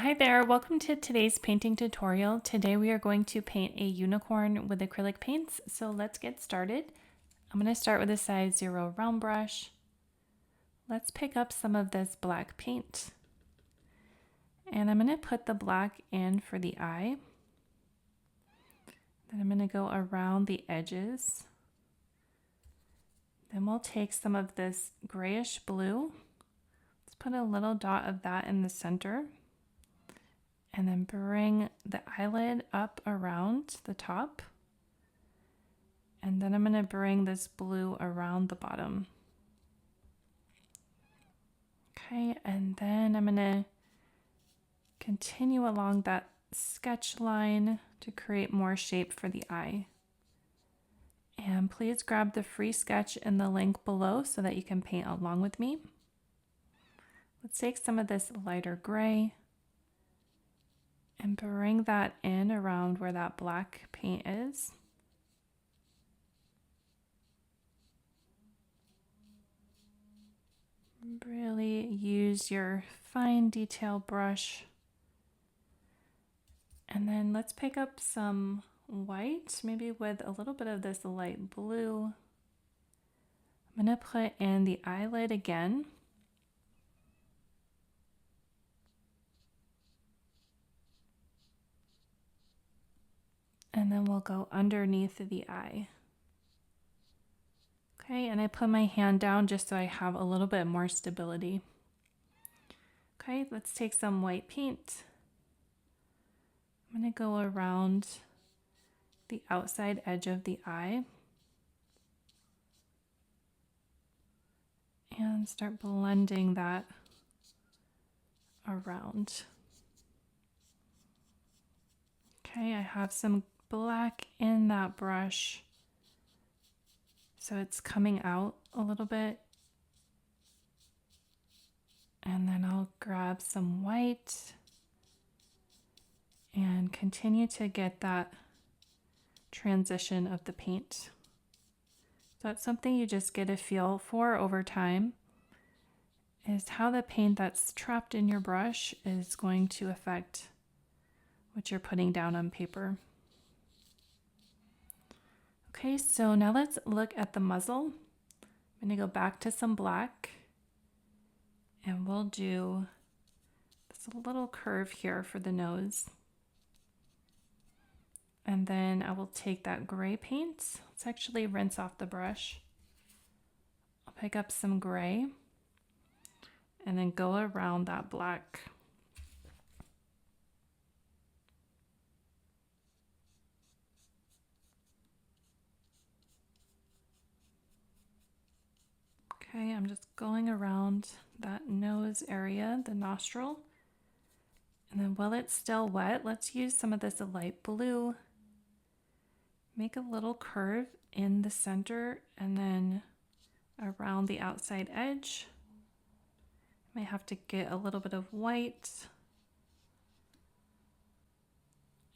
Hi there, welcome to today's painting tutorial. Today we are going to paint a unicorn with acrylic paints, so let's get started. I'm going to start with a size 0 round brush. Let's pick up some of this black paint. And I'm going to put the black in for the eye. Then I'm going to go around the edges. Then we'll take some of this grayish blue. Let's put a little dot of that in the center. And then bring the eyelid up around the top. And then I'm going to bring this blue around the bottom. Okay, and then I'm going to continue along that sketch line to create more shape for the eye. And please grab the free sketch in the link below so that you can paint along with me. Let's take some of this lighter gray and bring that in around where that black paint is. Really use your fine detail brush. And then let's pick up some white, maybe with a little bit of this light blue. I'm going to put in the eyelid again. And then we'll go underneath the eye. Okay, and I put my hand down just so I have a little bit more stability. Okay, let's take some white paint. I'm going to go around the outside edge of the eye and start blending that around. Okay, I have some black in that brush, so it's coming out a little bit. And then I'll grab some white and continue to get that transition of the paint. So that's something you just get a feel for over time, is how the paint that's trapped in your brush is going to affect what you're putting down on paper. Okay, so now let's look at the muzzle. I'm going to go back to some black and we'll do this little curve here for the nose. And then I will take that gray paint. Let's actually rinse off the brush. I'll pick up some gray and then go around that black. Okay, I'm just going around that nose area, the nostril. And then while it's still wet, let's use some of this light blue. Make a little curve in the center and then around the outside edge. Might have to get a little bit of white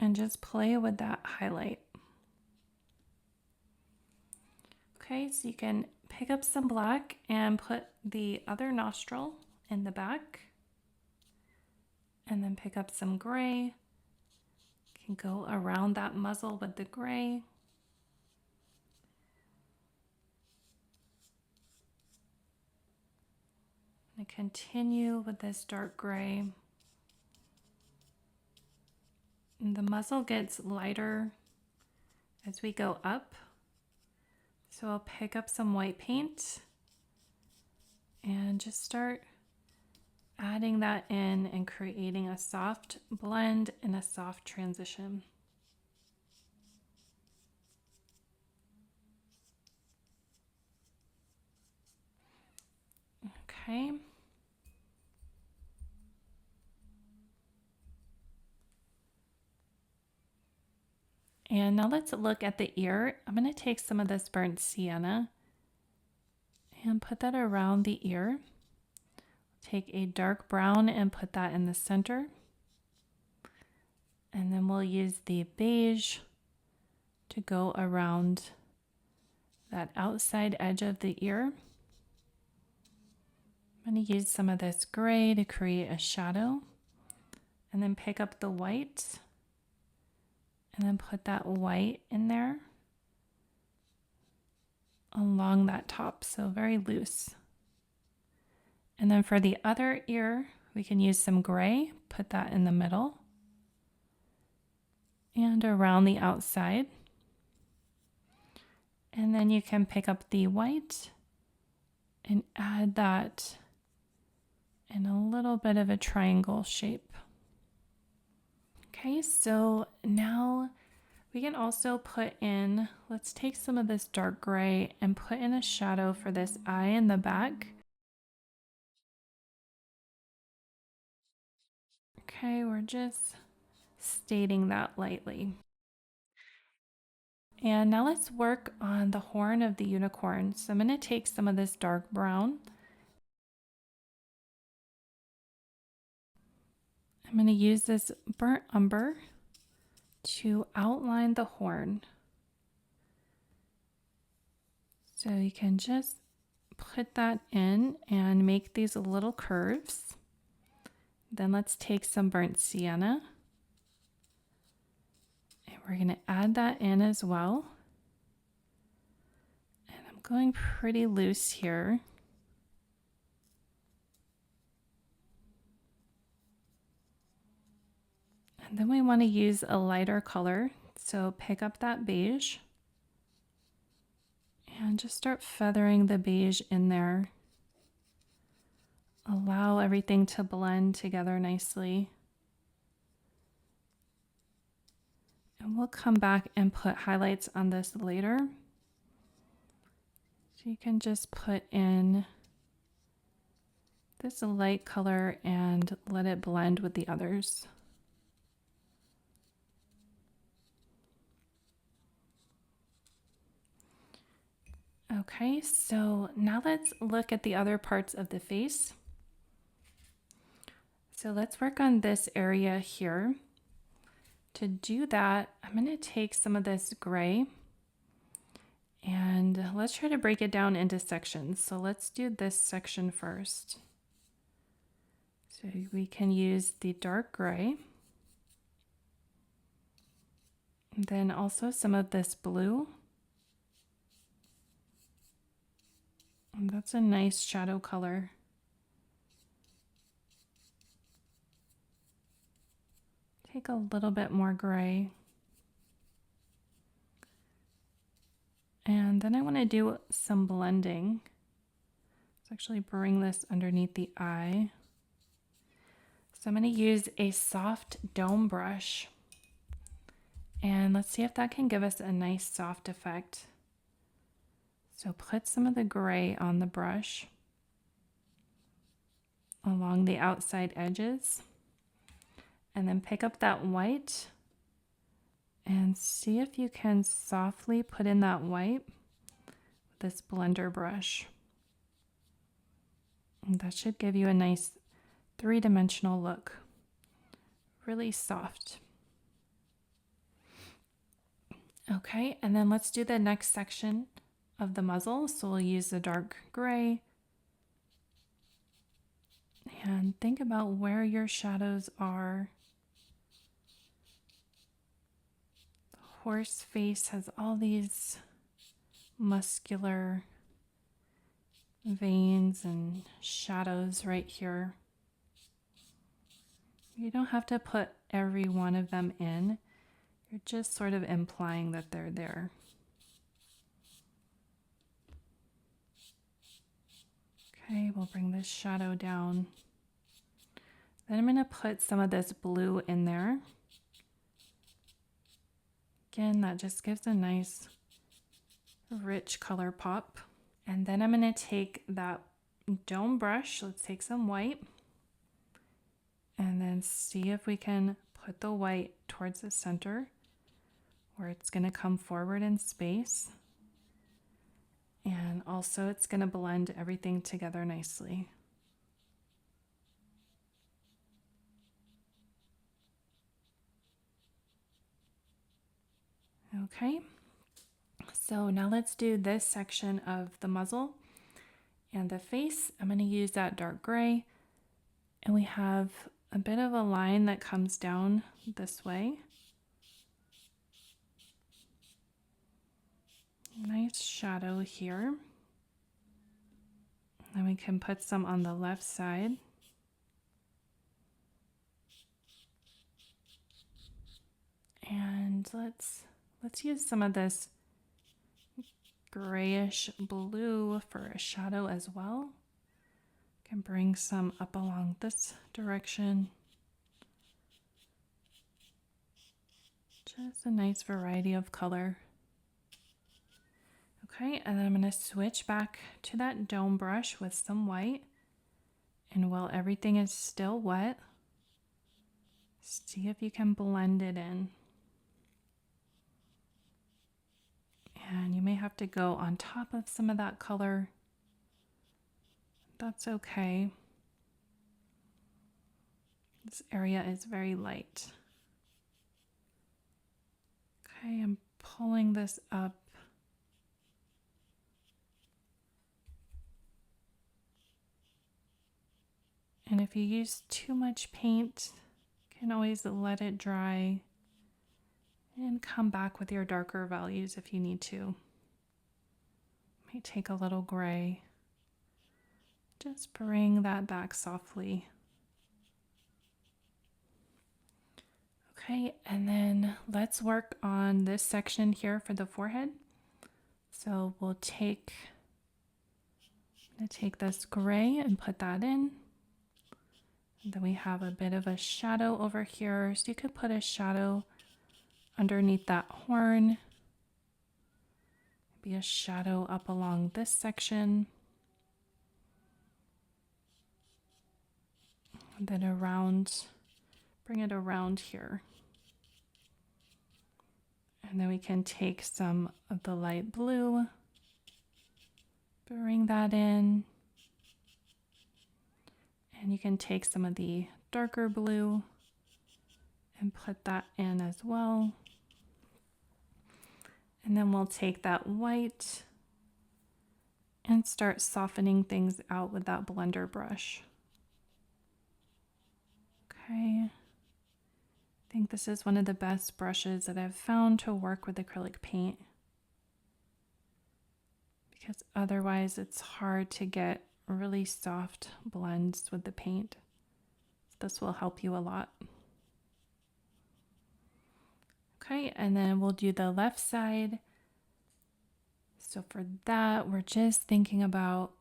and just play with that highlight. Okay, so you can pick up some black and put the other nostril in the back. And then pick up some gray. You can go around that muzzle with the gray. And continue with this dark gray. And the muzzle gets lighter as we go up. So I'll pick up some white paint and just start adding that in and creating a soft blend and a soft transition. Okay. And now let's look at the ear. I'm going to take some of this burnt sienna and put that around the ear. Take a dark brown and put that in the center. And then we'll use the beige to go around that outside edge of the ear. I'm going to use some of this gray to create a shadow. and then pick up the white and then put that white in there along that top, so very loose. And then for the other ear, we can use some gray, put that in the middle and around the outside. And then you can pick up the white and add that in a little bit of a triangle shape. Okay, so now we can also put in, let's take some of this dark gray and put in a shadow for this eye in the back. Okay, we're just stating that lightly. And now let's work on the horn of the unicorn. So I'm going to take some of this dark brown. I'm going to use this burnt umber to outline the horn. So you can just put that in and make these little curves. Then let's take some burnt sienna. And we're going to add that in as well. And I'm going pretty loose here. And then we want to use a lighter color. So pick up that beige and just start feathering the beige in there. Allow everything to blend together nicely. And we'll come back and put highlights on this later. So you can just put in this light color and let it blend with the others. Okay, so now let's look at the other parts of the face. So let's work on this area here. To do that, I'm going to take some of this gray and let's try to break it down into sections. So let's do this section first. So we can use the dark gray. And then also some of this blue. And that's a nice shadow color. Take a little bit more gray. And then I want to do some blending. Let's actually bring this underneath the eye. So I'm going to use a soft dome brush. And let's see if that can give us a nice soft effect. So put some of the gray on the brush along the outside edges. And then pick up that white and see if you can softly put in that white with this blender brush. And that should give you a nice three-dimensional look. Really soft. Okay, and then let's do the next section of the muzzle. So we'll use the dark gray. And think about where your shadows are. The horse face has all these muscular veins and shadows right here. You don't have to put every one of them in. You're just sort of implying that they're there. Okay, we'll bring this shadow down. Then I'm going to put some of this blue in there. Again, that just gives a nice rich color pop. And then I'm going to take that dome brush. Let's take some white. And then see if we can put the white towards the center where it's going to come forward in space. And also it's going to blend everything together nicely. Okay, so now let's do this section of the muzzle and the face. I'm going to use that dark gray, and we have a bit of a line that comes down this way. Nice shadow here. Then we can put some on the left side. And let's use some of this grayish blue for a shadow as well. Can bring some up along this direction. Just a nice variety of color. Okay, and then I'm going to switch back to that dome brush with some white. And while everything is still wet, see if you can blend it in. And you may have to go on top of some of that color. That's okay. This area is very light. Okay, I'm pulling this up. And if you use too much paint, you can always let it dry and come back with your darker values if you need to. Might take a little gray. Just bring that back softly. Okay, and then let's work on this section here for the forehead. So I'm going to take this gray and put that in. And then we have a bit of a shadow over here. So you could put a shadow underneath that horn. Maybe a shadow up along this section. And then bring it around here. And then we can take some of the light blue, bring that in. And you can take some of the darker blue and put that in as well. And then we'll take that white and start softening things out with that blender brush. Okay. I think this is one of the best brushes that I've found to work with acrylic paint, because otherwise it's hard to get really soft blends with the paint. This will help you a lot. Okay, and then we'll do the left side. So for that, we're just thinking about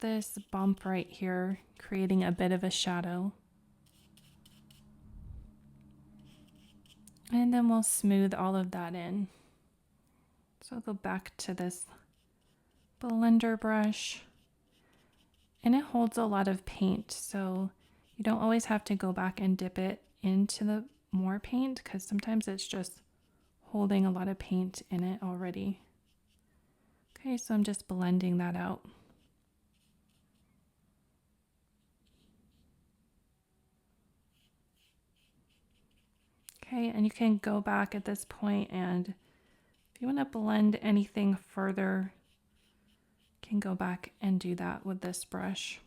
this bump right here, creating a bit of a shadow. And then we'll smooth all of that in. So I'll go back to this blender brush. And it holds a lot of paint, so you don't always have to go back and dip it into the more paint, because sometimes it's just holding a lot of paint in it already. Okay, so I'm just blending that out. Okay, and you can go back at this point, and if you want to blend anything further, you can go back and do that with this brush.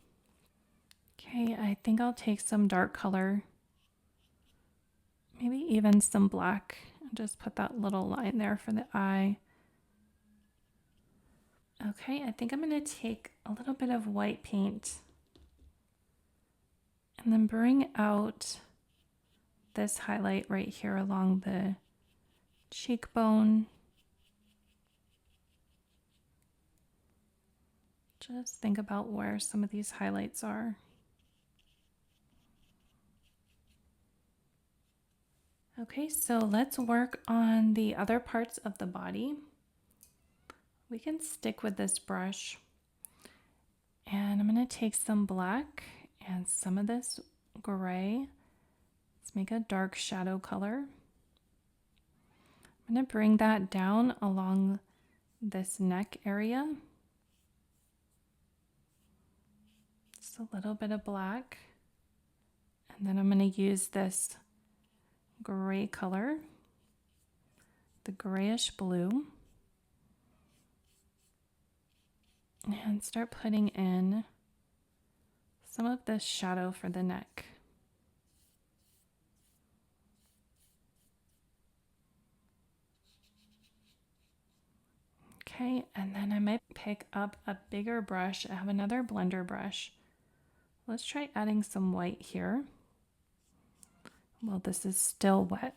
Okay, I think I'll take some dark color, maybe even some black, and just put that little line there for the eye. Okay, I think I'm going to take a little bit of white paint and then bring out this highlight right here along the cheekbone. Just think about where some of these highlights are. Okay, so let's work on the other parts of the body. We can stick with this brush, and I'm going to take some black and some of this gray. Let's make a dark shadow color. I'm going to bring that down along this neck area. Just a little bit of black. And then I'm going to use this gray color, the grayish blue, and start putting in some of this shadow for the neck. Okay, and then I might pick up a bigger brush. I have another blender brush. Let's try adding some white here. Well, this is still wet.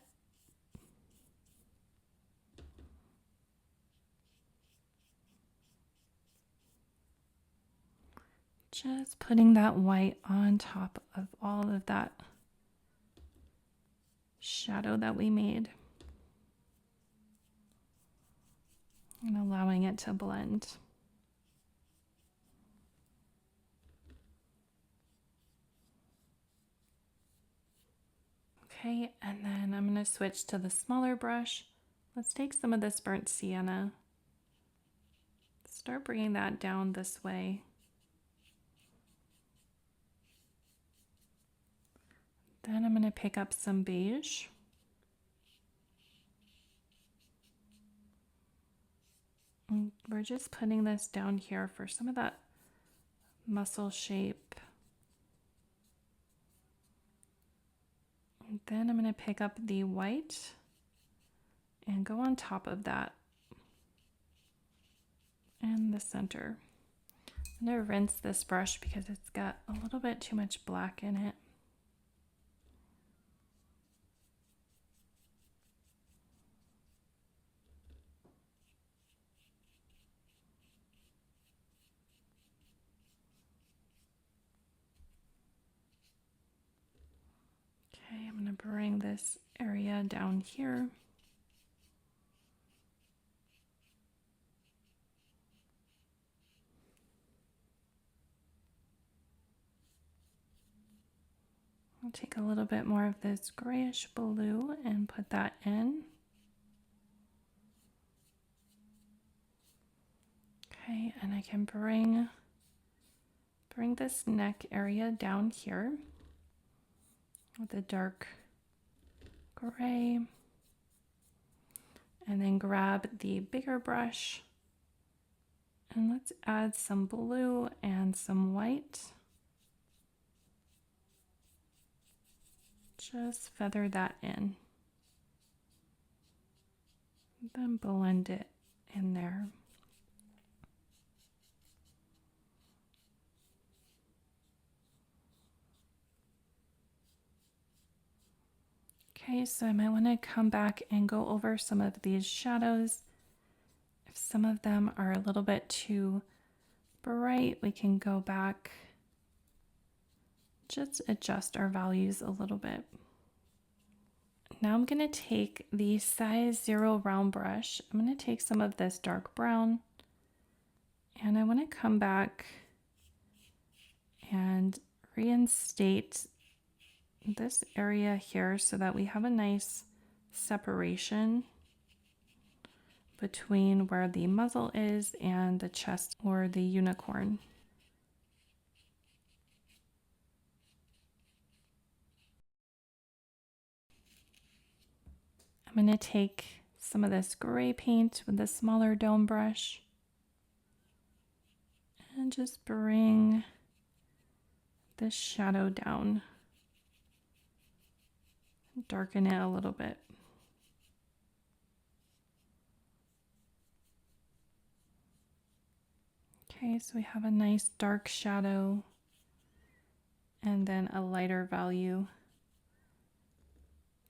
Just putting that white on top of all of that shadow that we made. And allowing it to blend. Okay, and then I'm going to switch to the smaller brush. Let's take some of this burnt sienna. Start bringing that down this way. Then I'm going to pick up some beige. And we're just putting this down here for some of that muscle shape. And then I'm going to pick up the white and go on top of that in the center. I'm going to rinse this brush because it's got a little bit too much black in it. Okay, I'm going to bring this area down here. I'll take a little bit more of this grayish blue and put that in. Okay, and I can bring this neck area down here with a dark gray. And then grab the bigger brush and let's add some blue and some white. Just feather that in. Then blend it in there. Okay, so I might want to come back and go over some of these shadows. If some of them are a little bit too bright, we can go back, just adjust our values a little bit. Now I'm going to take the size 0 round brush. I'm going to take some of this dark brown and I want to come back and reinstate this area here so that we have a nice separation between where the muzzle is and the chest or the unicorn. I'm going to take some of this gray paint with the smaller dome brush and just bring this shadow down. Darken it a little bit. Okay, so we have a nice dark shadow and then a lighter value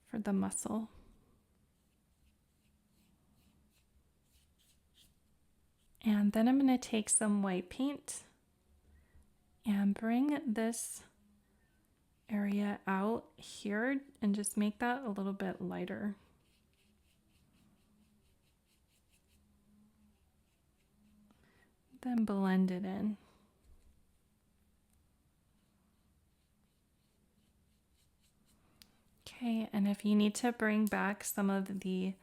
for the muscle. And then I'm going to take some white paint and bring this area out here and just make that a little bit lighter. Then blend it in. Okay, and if you need to bring back some of the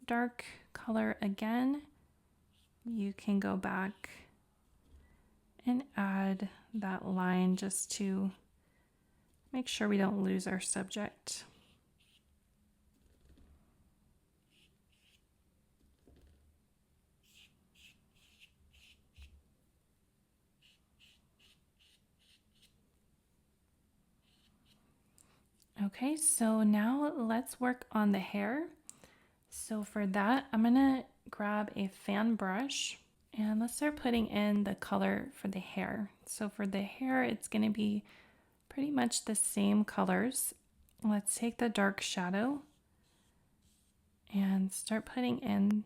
dark color again, you can go back and add that line just to make sure we don't lose our subject. Okay, so now let's work on the hair. So for that, I'm gonna grab a fan brush and let's start putting in the color for the hair. So for the hair, it's gonna be pretty much the same colors. Let's take the dark shadow and start putting in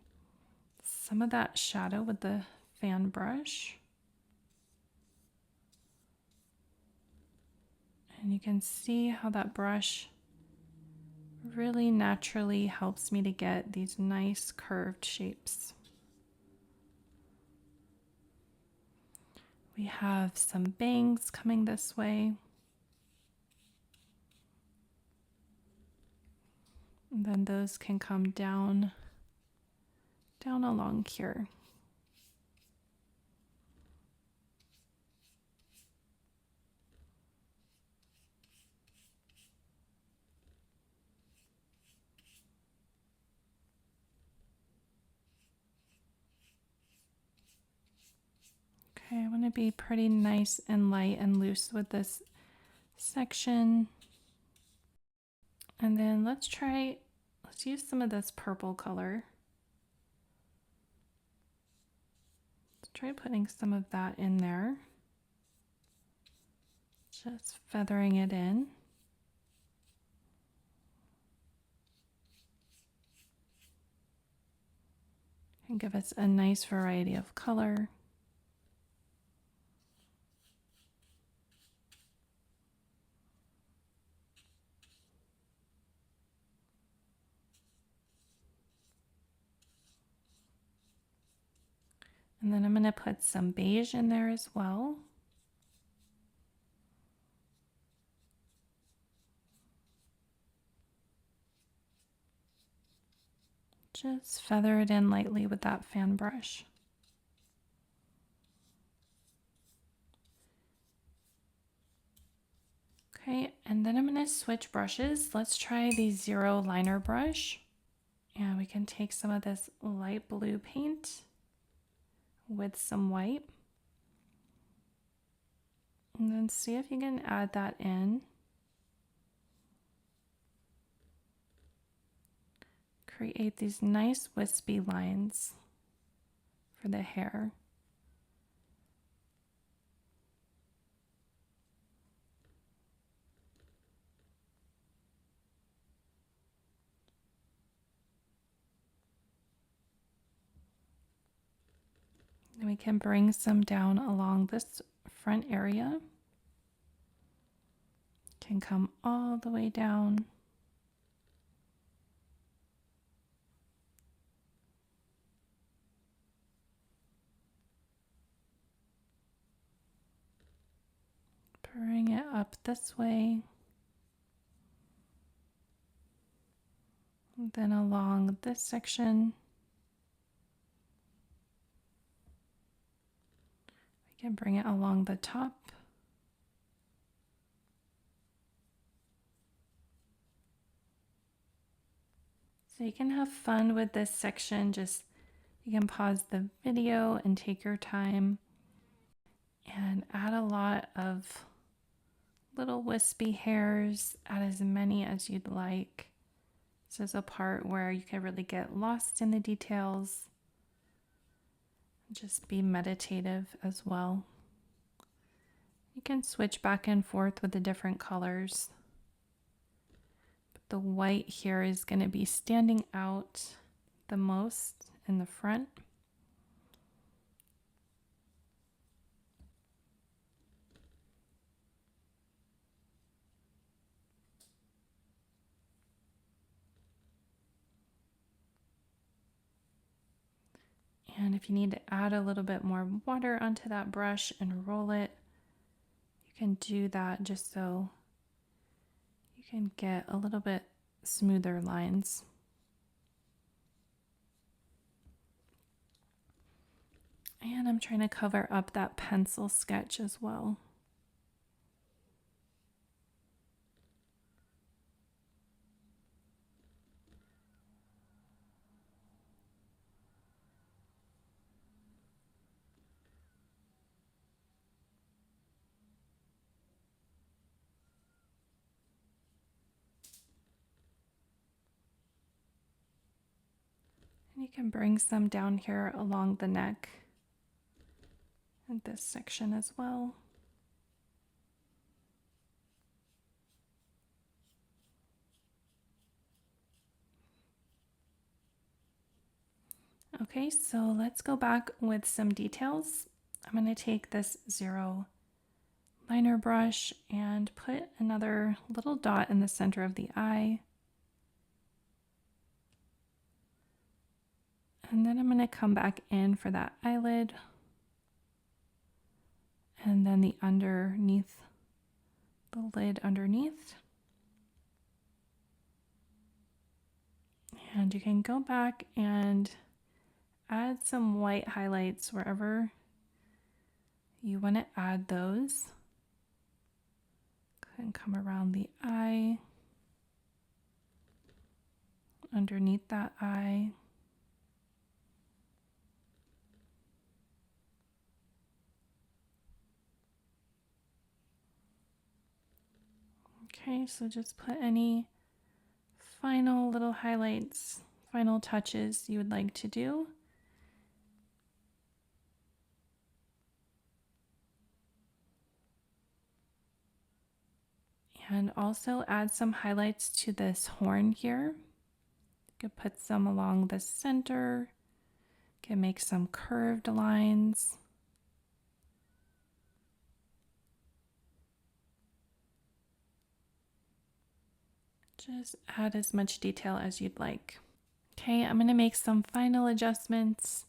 some of that shadow with the fan brush. And you can see how that brush really naturally helps me to get these nice curved shapes. We have some bangs coming this way. And then those can come down along here. Okay, I want to be pretty nice and light and loose with this section. And then let's use some of this purple color. Let's try putting some of that in there. Just feathering it in. And give us a nice variety of color. And then I'm going to put some beige in there as well. Just feather it in lightly with that fan brush. Okay, and then I'm going to switch brushes. Let's try the zero liner brush. And we can take some of this light blue paint with some white. And then see if you can add that in. Create these nice wispy lines for the hair. Then we can bring some down along this front area. Can come all the way down. Bring it up this way. And then along this section. We can bring it along the top. So you can have fun with this section. You can pause the video and take your time and add a lot of little wispy hairs. Add as many as you'd like. This is a part where you can really get lost in the details. Just be meditative as well. You can switch back and forth with the different colors. But the white here is going to be standing out the most in the front. And if you need to add a little bit more water onto that brush and roll it, you can do that just so you can get a little bit smoother lines. And I'm trying to cover up that pencil sketch as well. And you can bring some down here along the neck and this section as well. Okay, so let's go back with some details. I'm going to take this 0 liner brush and put another little dot in the center of the eye. And then I'm going to come back in for that eyelid. And then the underneath, the lid underneath. And you can go back and add some white highlights wherever you want to add those. And come around the eye, underneath that eye. Okay, so just put any final little highlights, final touches you would like to do. And also add some highlights to this horn here. You could put some along the center. You can make some curved lines. Just add as much detail as you'd like. Okay, I'm going to make some final adjustments.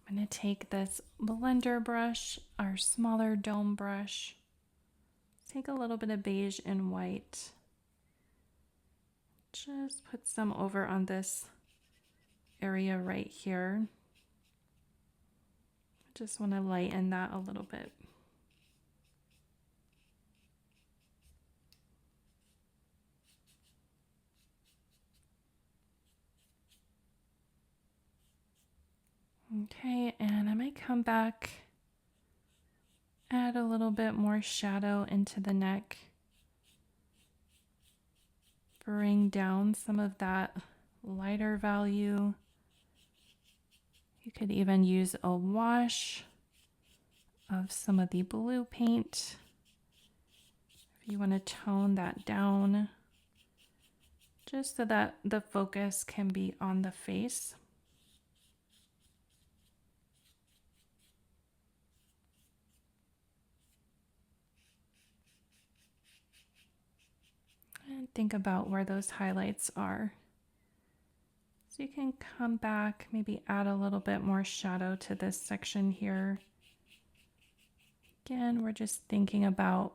I'm going to take this blender brush, our smaller dome brush. Take a little bit of beige and white. Just put some over on this area right here. Just want to lighten that a little bit. Okay, and I might come back, add a little bit more shadow into the neck. Bring down some of that lighter value. You could even use a wash of some of the blue paint if you want to tone that down, just so that the focus can be on the face. And think about where those highlights are. So you can come back, maybe add a little bit more shadow to this section here. Again, we're just thinking about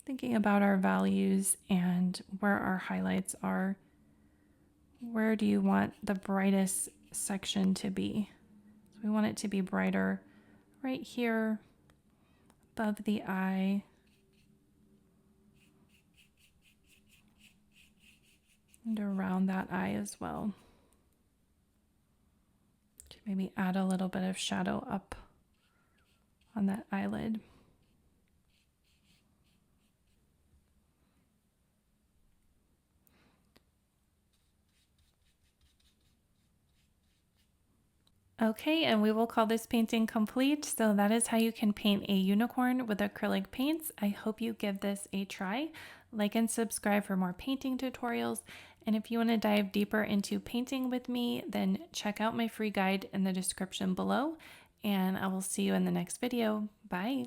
our values and where our highlights are. Where do you want the brightest section to be? So we want it to be brighter right here above the eye. And around that eye as well. To maybe add a little bit of shadow up on that eyelid. Okay, and we will call this painting complete. So that is how you can paint a unicorn with acrylic paints. I hope you give this a try. Like and subscribe for more painting tutorials. And if you want to dive deeper into painting with me, then check out my free guide in the description below. And I will see you in the next video. Bye.